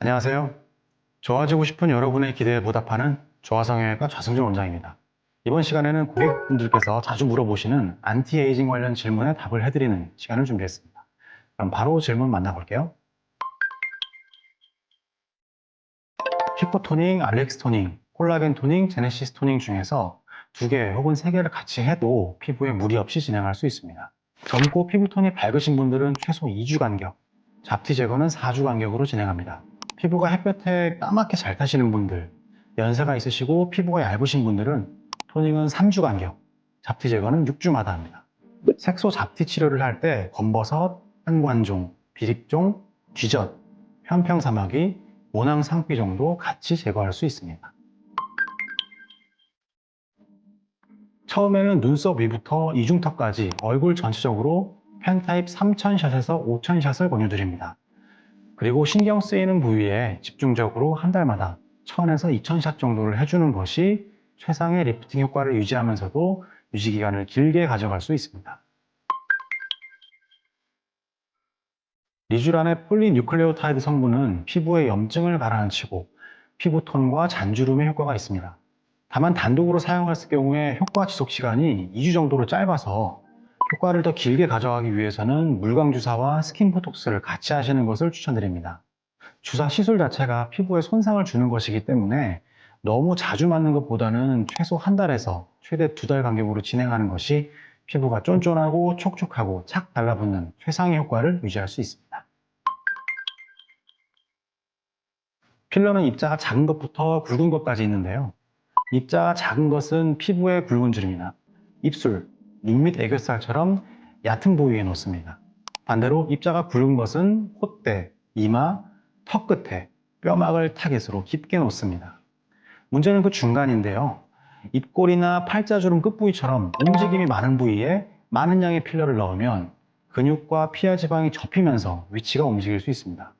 안녕하세요. 좋아지고 싶은 여러분의 기대에 보답하는 조화성형외과 좌승준 원장입니다. 이번 시간에는 고객분들께서 자주 물어보시는 안티에이징 관련 질문에 답을 해드리는 시간을 준비했습니다. 그럼 바로 질문 만나볼게요. 피코토닝, 알렉스 토닝, 콜라겐 토닝, 제네시스 토닝 중에서 2개 혹은 3개를 같이 해도 피부에 무리 없이 진행할 수 있습니다. 젊고 피부톤이 밝으신 분들은 최소 2주 간격, 잡티 제거는 4주 간격으로 진행합니다. 피부가 햇볕에 까맣게 잘 타시는 분들, 연세가 있으시고 피부가 얇으신 분들은 토닝은 3주 간격, 잡티 제거는 6주마다 합니다. 색소 잡티 치료를 할 때 검버섯, 한관종, 비립종, 쥐젖, 편평사마귀, 모낭상피 정도 같이 제거할 수 있습니다. 처음에는 눈썹 위부터 이중턱까지 얼굴 전체적으로 펜타입 3000샷에서 5000샷을 권유드립니다. 그리고 신경 쓰이는 부위에 집중적으로 한 달마다 1000에서 2000샷 정도를 해주는 것이 최상의 리프팅 효과를 유지하면서도 유지기간을 길게 가져갈 수 있습니다. 리쥬란의 폴리뉴클레오타이드 성분은 피부의 염증을 가라앉히고 피부톤과 잔주름에 효과가 있습니다. 다만 단독으로 사용했을 경우에 효과 지속 시간이 2주 정도로 짧아서 효과를 더 길게 가져가기 위해서는 물광 주사와 스킨 보톡스를 같이 하시는 것을 추천드립니다. 주사 시술 자체가 피부에 손상을 주는 것이기 때문에 너무 자주 맞는 것보다는 최소 한 달에서 최대 2달 간격으로 진행하는 것이 피부가 쫀쫀하고 촉촉하고 착 달라붙는 최상의 효과를 유지할 수 있습니다. 필러는 입자가 작은 것부터 굵은 것까지 있는데요. 입자가 작은 것은 피부의 굵은 주름이나 입술, 눈 밑 애교살처럼 얕은 부위에 놓습니다. 반대로 입자가 굵은 것은 콧대, 이마, 턱 끝에 뼈막을 타겟으로 깊게 놓습니다. 문제는 그 중간인데요. 입꼬리나 팔자주름 끝부위처럼 움직임이 많은 부위에 많은 양의 필러를 넣으면 근육과 피하 지방이 접히면서 위치가 움직일 수 있습니다.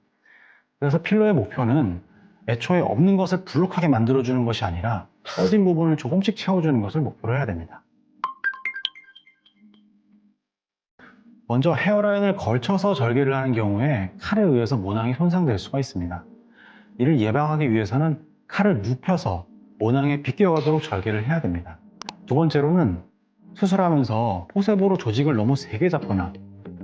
그래서 필러의 목표는 애초에 없는 것을 불룩하게 만들어주는 것이 아니라 꺼진 부분을 조금씩 채워주는 것을 목표로 해야 됩니다. 먼저 헤어라인을 걸쳐서 절개를 하는 경우에 칼에 의해서 모낭이 손상될 수가 있습니다. 이를 예방하기 위해서는 칼을 눕혀서 모낭에 비껴가도록 절개를 해야 됩니다. 두 번째로는 수술하면서 포세보로 조직을 너무 세게 잡거나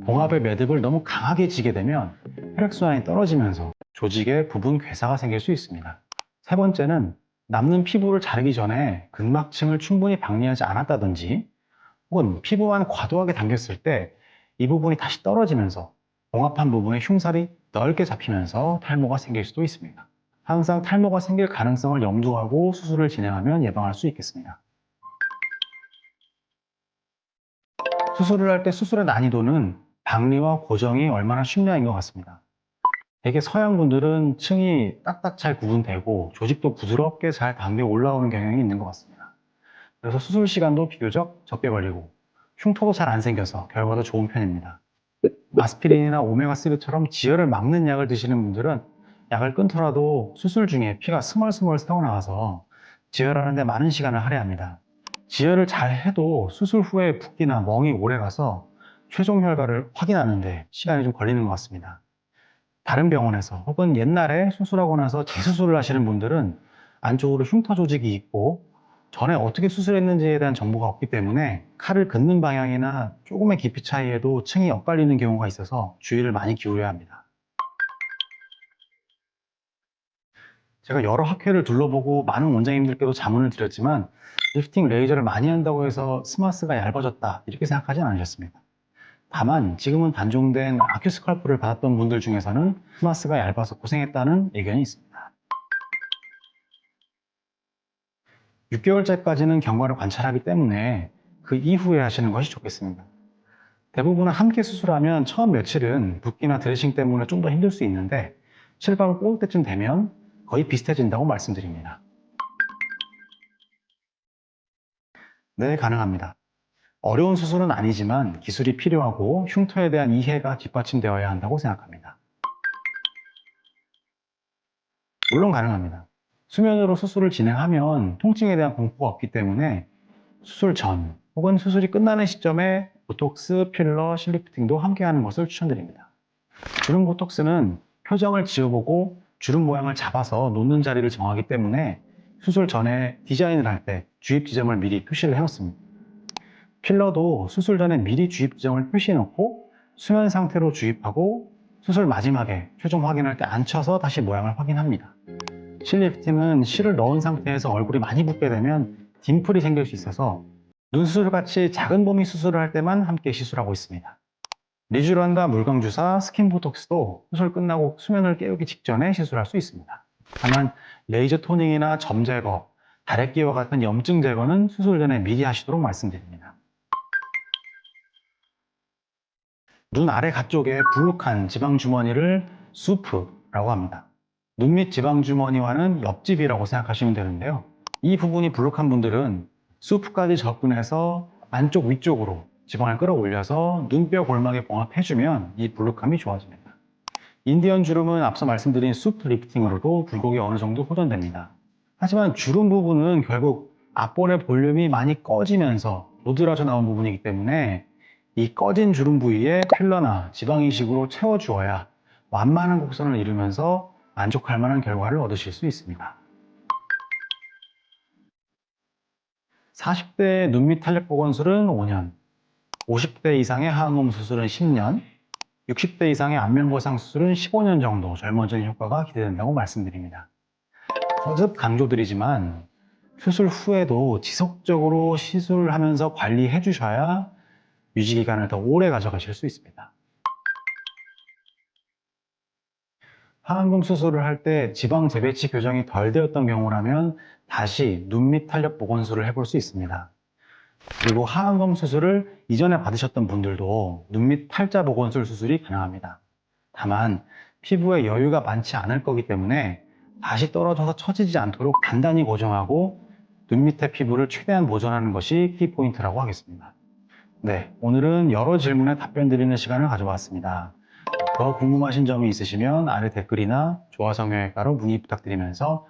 봉합의 매듭을 너무 강하게 지게 되면 혈액순환이 떨어지면서 조직에 부분 괴사가 생길 수 있습니다. 세 번째는 남는 피부를 자르기 전에 근막층을 충분히 박리하지 않았다든지 혹은 피부만 과도하게 당겼을 때 이 부분이 다시 떨어지면서 봉합한 부분에 흉살이 넓게 잡히면서 탈모가 생길 수도 있습니다. 항상 탈모가 생길 가능성을 염두하고 수술을 진행하면 예방할 수 있겠습니다. 수술을 할 때 수술의 난이도는 박리와 고정이 얼마나 쉽냐인 것 같습니다. 대개 서양 분들은 층이 딱딱 잘 구분되고 조직도 부드럽게 잘 당겨 올라오는 경향이 있는 것 같습니다. 그래서 수술 시간도 비교적 적게 걸리고 흉터도 잘 안 생겨서 결과도 좋은 편입니다. 아스피린이나 오메가3처럼 지혈을 막는 약을 드시는 분들은 약을 끊더라도 수술 중에 피가 스멀스멀 새어나와서 지혈하는 데 많은 시간을 할애합니다. 지혈을 잘 해도 수술 후에 붓기나 멍이 오래 가서 최종 혈과를 확인하는데 시간이 좀 걸리는 것 같습니다. 다른 병원에서 혹은 옛날에 수술하고 나서 재수술을 하시는 분들은 안쪽으로 흉터 조직이 있고 전에 어떻게 수술했는지에 대한 정보가 없기 때문에 칼을 긋는 방향이나 조금의 깊이 차이에도 층이 엇갈리는 경우가 있어서 주의를 많이 기울여야 합니다. 제가 여러 학회를 둘러보고 많은 원장님들께도 자문을 드렸지만 리프팅 레이저를 많이 한다고 해서 스마스가 얇아졌다 이렇게 생각하진 않으셨습니다. 다만 지금은 단종된 아큐스칼프를 받았던 분들 중에서는 스마스가 얇아서 고생했다는 의견이 있습니다. 6개월째까지는 경과를 관찰하기 때문에 그 이후에 하시는 것이 좋겠습니다. 대부분은 함께 수술하면 처음 며칠은 붓기나 드레싱 때문에 좀 더 힘들 수 있는데 실밥을 뽑을 때쯤 되면 거의 비슷해진다고 말씀드립니다. 네, 가능합니다. 어려운 수술은 아니지만 기술이 필요하고 흉터에 대한 이해가 뒷받침되어야 한다고 생각합니다. 물론 가능합니다. 수면으로 수술을 진행하면 통증에 대한 공포가 없기 때문에 수술 전 혹은 수술이 끝나는 시점에 보톡스, 필러, 실리프팅도 함께 하는 것을 추천드립니다. 주름 보톡스는 표정을 지어보고 주름 모양을 잡아서 놓는 자리를 정하기 때문에 수술 전에 디자인을 할 때 주입 지점을 미리 표시를 해놓습니다. 필러도 수술 전에 미리 주입 지점을 표시해 놓고 수면 상태로 주입하고 수술 마지막에 최종 확인할 때 앉혀서 다시 모양을 확인합니다. 실리프팅은 실을 넣은 상태에서 얼굴이 많이 붓게 되면 딤플이 생길 수 있어서 눈 수술같이 작은 범위 수술을 할 때만 함께 시술하고 있습니다. 리쥬란과 물광 주사, 스킨 보톡스도 수술 끝나고 수면을 깨우기 직전에 시술할 수 있습니다. 다만 레이저 토닝이나 점 제거, 다래끼와 같은 염증 제거는 수술 전에 미리 하시도록 말씀드립니다. 눈 아래 가쪽에 불룩한 지방 주머니를 수프라고 합니다. 눈 밑 지방 주머니와는 옆집이라고 생각하시면 되는데요. 이 부분이 불룩한 분들은 수프까지 접근해서 안쪽 위쪽으로 지방을 끌어올려서 눈뼈 골막에 봉합해주면 이 불룩함이 좋아집니다. 인디언 주름은 앞서 말씀드린 수프 리프팅으로도 굴곡이 어느 정도 호전됩니다. 하지만 주름 부분은 결국 앞볼의 볼륨이 많이 꺼지면서 도드라져 나온 부분이기 때문에 이 꺼진 주름 부위에 필러나 지방 이식으로 채워주어야 완만한 곡선을 이루면서 만족할 만한 결과를 얻으실 수 있습니다. 40대 눈 밑 탄력 보건술은 5년, 50대 이상의 하안검 수술은 10년, 60대 이상의 안면 거상 수술은 15년 정도 젊어지는 효과가 기대된다고 말씀드립니다. 거듭 강조드리지만 수술 후에도 지속적으로 시술하면서 관리해 주셔야 유지 기간을 더 오래 가져가실 수 있습니다. 하안검 수술을 할 때 지방 재배치 교정이 덜 되었던 경우라면 다시 눈 밑 탄력 보건술을 해볼 수 있습니다. 그리고 하안검 수술을 이전에 받으셨던 분들도 눈 밑 탈자 보건술 수술이 가능합니다. 다만 피부에 여유가 많지 않을 거기 때문에 다시 떨어져서 처지지 않도록 단단히 고정하고 눈 밑의 피부를 최대한 보존하는 것이 키포인트라고 하겠습니다. 네, 오늘은 여러 질문에 답변 드리는 시간을 가져봤습니다. 더 궁금하신 점이 있으시면 아래 댓글이나 조화성형외과로 문의 부탁드리면서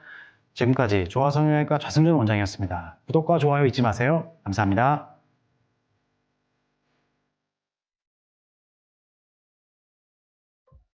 지금까지 조화성형외과 좌승준 원장이었습니다. 구독과 좋아요 잊지 마세요. 감사합니다.